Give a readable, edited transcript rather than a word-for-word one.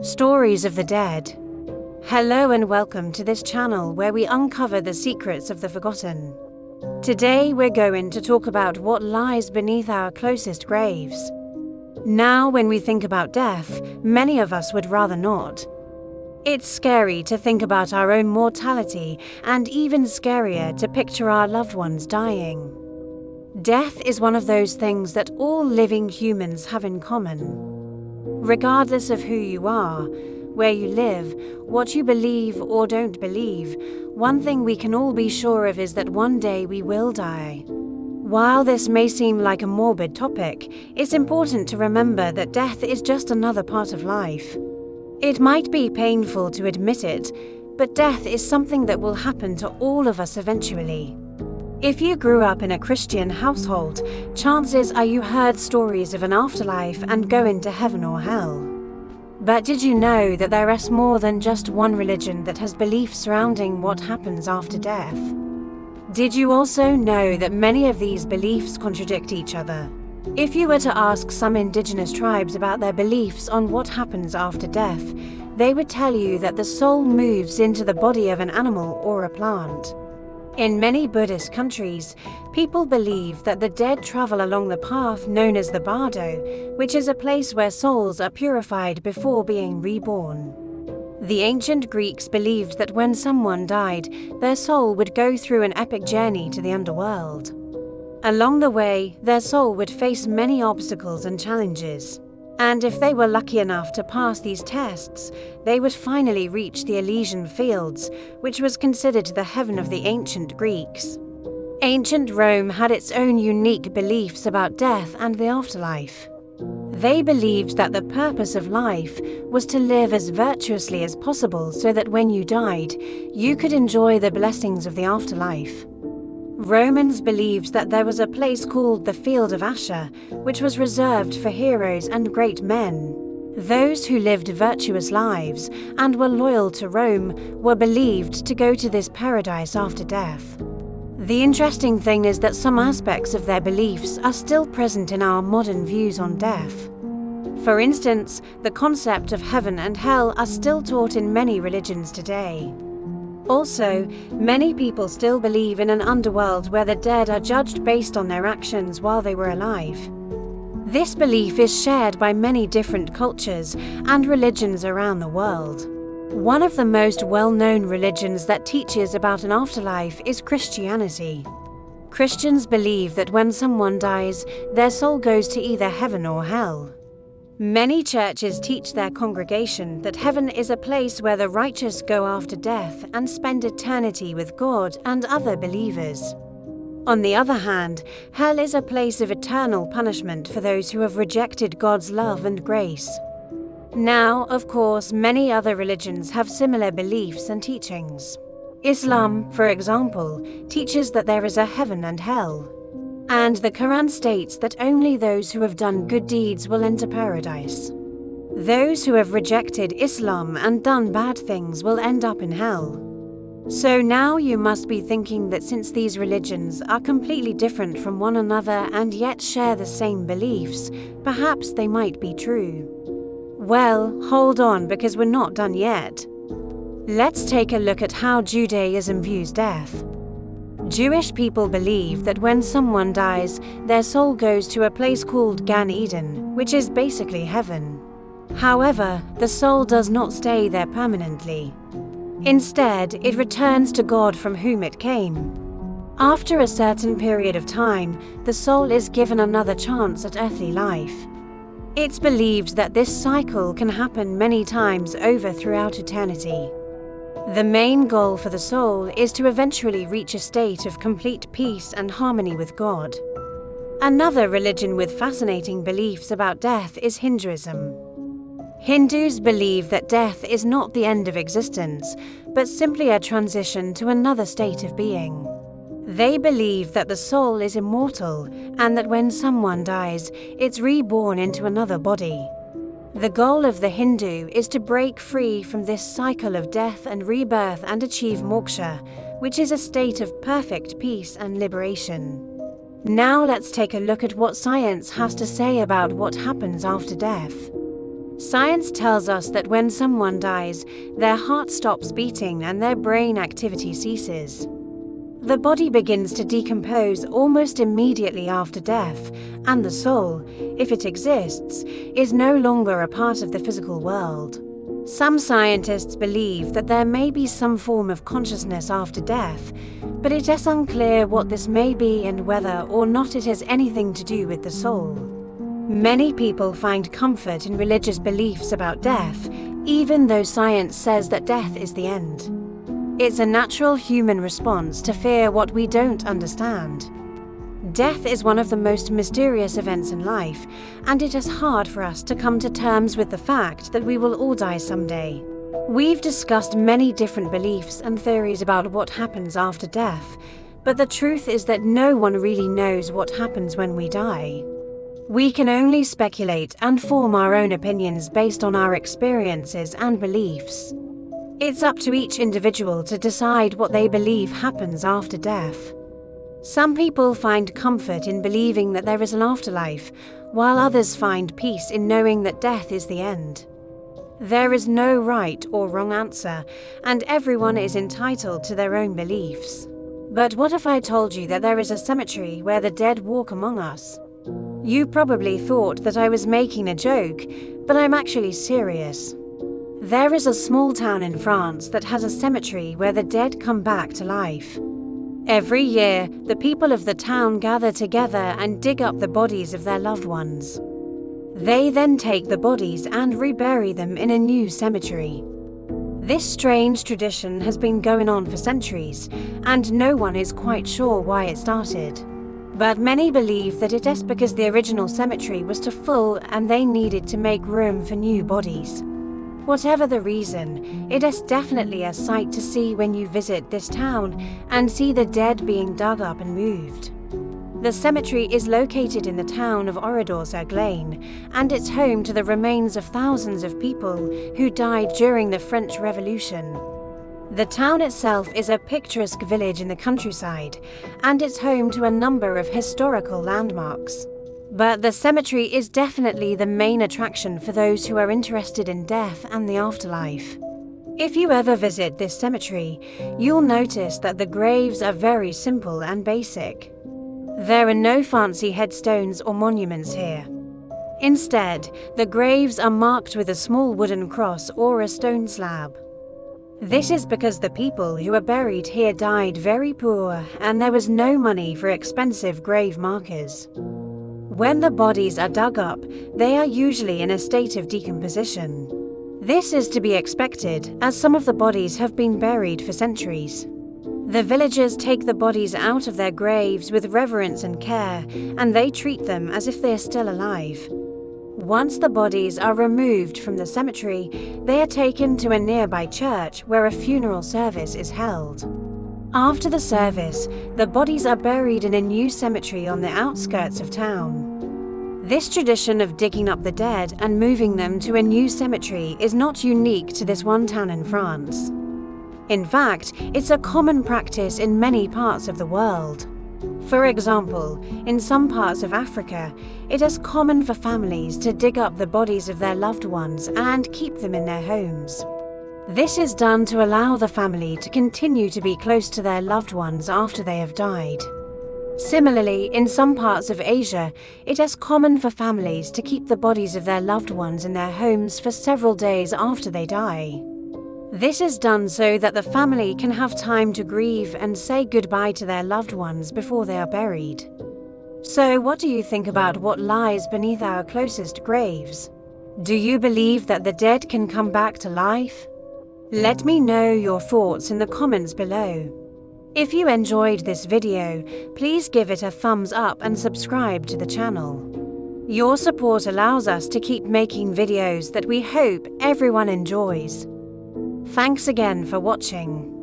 Stories of the Dead. Hello and welcome to this channel where we uncover the secrets of the forgotten. Today we're going to talk about what lies beneath our closest graves. Now, when we think about death, many of us would rather not. It's scary to think about our own mortality, and even scarier to picture our loved ones dying. Death is one of those things that all living humans have in common. Regardless of who you are, where you live, what you believe or don't believe, one thing we can all be sure of is that one day we will die. While this may seem like a morbid topic, it's important to remember that death is just another part of life. It might be painful to admit it, but death is something that will happen to all of us eventually. If you grew up in a Christian household, chances are you heard stories of an afterlife and going to heaven or hell. But did you know that there is more than just one religion that has beliefs surrounding what happens after death? Did you also know that many of these beliefs contradict each other? If you were to ask some indigenous tribes about their beliefs on what happens after death, they would tell you that the soul moves into the body of an animal or a plant. In many Buddhist countries, people believe that the dead travel along the path known as the Bardo, which is a place where souls are purified before being reborn. The ancient Greeks believed that when someone died, their soul would go through an epic journey to the underworld. Along the way, their soul would face many obstacles and challenges. And if they were lucky enough to pass these tests, they would finally reach the Elysian Fields, which was considered the heaven of the ancient Greeks. Ancient Rome had its own unique beliefs about death and the afterlife. They believed that the purpose of life was to live as virtuously as possible so that when you died, you could enjoy the blessings of the afterlife. Romans believed that there was a place called the Field of Asher, which was reserved for heroes and great men. Those who lived virtuous lives and were loyal to Rome were believed to go to this paradise after death. The interesting thing is that some aspects of their beliefs are still present in our modern views on death. For instance, the concept of heaven and hell are still taught in many religions today. Also, many people still believe in an underworld where the dead are judged based on their actions while they were alive. This belief is shared by many different cultures and religions around the world. One of the most well-known religions that teaches about an afterlife is Christianity. Christians believe that when someone dies, their soul goes to either heaven or hell. Many churches teach their congregation that heaven is a place where the righteous go after death and spend eternity with God and other believers. On the other hand, hell is a place of eternal punishment for those who have rejected God's love and grace. Now, of course, many other religions have similar beliefs and teachings. Islam, for example, teaches that there is a heaven and hell. And the Quran states that only those who have done good deeds will enter paradise. Those who have rejected Islam and done bad things will end up in hell. So now you must be thinking that since these religions are completely different from one another and yet share the same beliefs, perhaps they might be true. Well, hold on, because we're not done yet. Let's take a look at how Judaism views death. Jewish people believe that when someone dies, their soul goes to a place called Gan Eden, which is basically heaven. However, the soul does not stay there permanently. Instead, it returns to God from whom it came. After a certain period of time, the soul is given another chance at earthly life. It's believed that this cycle can happen many times over throughout eternity. The main goal for the soul is to eventually reach a state of complete peace and harmony with God. Another religion with fascinating beliefs about death is Hinduism. Hindus believe that death is not the end of existence, but simply a transition to another state of being. They believe that the soul is immortal and that when someone dies, it's reborn into another body. The goal of the Hindu is to break free from this cycle of death and rebirth and achieve moksha, which is a state of perfect peace and liberation. Now let's take a look at what science has to say about what happens after death. Science tells us that when someone dies, their heart stops beating and their brain activity ceases. The body begins to decompose almost immediately after death, and the soul, if it exists, is no longer a part of the physical world. Some scientists believe that there may be some form of consciousness after death, but it is unclear what this may be and whether or not it has anything to do with the soul. Many people find comfort in religious beliefs about death, even though science says that death is the end. It's a natural human response to fear what we don't understand. Death is one of the most mysterious events in life, and it is hard for us to come to terms with the fact that we will all die someday. We've discussed many different beliefs and theories about what happens after death, but the truth is that no one really knows what happens when we die. We can only speculate and form our own opinions based on our experiences and beliefs. It's up to each individual to decide what they believe happens after death. Some people find comfort in believing that there is an afterlife, while others find peace in knowing that death is the end. There is no right or wrong answer, and everyone is entitled to their own beliefs. But what if I told you that there is a cemetery where the dead walk among us? You probably thought that I was making a joke, but I'm actually serious. There is a small town in France that has a cemetery where the dead come back to life. Every year, the people of the town gather together and dig up the bodies of their loved ones. They then take the bodies and rebury them in a new cemetery. This strange tradition has been going on for centuries, and no one is quite sure why it started. But many believe that it is because the original cemetery was too full and they needed to make room for new bodies. Whatever the reason, it is definitely a sight to see when you visit this town and see the dead being dug up and moved. The cemetery is located in the town of Oradour-sur-Glane, and it's home to the remains of thousands of people who died during the French Revolution. The town itself is a picturesque village in the countryside, and it's home to a number of historical landmarks. But the cemetery is definitely the main attraction for those who are interested in death and the afterlife. If you ever visit this cemetery, you'll notice that the graves are very simple and basic. There are no fancy headstones or monuments here. Instead, the graves are marked with a small wooden cross or a stone slab. This is because the people who are buried here died very poor and there was no money for expensive grave markers. When the bodies are dug up, they are usually in a state of decomposition. This is to be expected, as some of the bodies have been buried for centuries. The villagers take the bodies out of their graves with reverence and care, and they treat them as if they are still alive. Once the bodies are removed from the cemetery, they are taken to a nearby church where a funeral service is held. After the service, the bodies are buried in a new cemetery on the outskirts of town. This tradition of digging up the dead and moving them to a new cemetery is not unique to this one town in France. In fact, it's a common practice in many parts of the world. For example, in some parts of Africa, it is common for families to dig up the bodies of their loved ones and keep them in their homes. This is done to allow the family to continue to be close to their loved ones after they have died. Similarly, in some parts of Asia, it is common for families to keep the bodies of their loved ones in their homes for several days after they die. This is done so that the family can have time to grieve and say goodbye to their loved ones before they are buried. So, what do you think about what lies beneath our closest graves? Do you believe that the dead can come back to life? Let me know your thoughts in the comments below. If you enjoyed this video, please give it a thumbs up and subscribe to the channel. Your support allows us to keep making videos that we hope everyone enjoys. Thanks again for watching.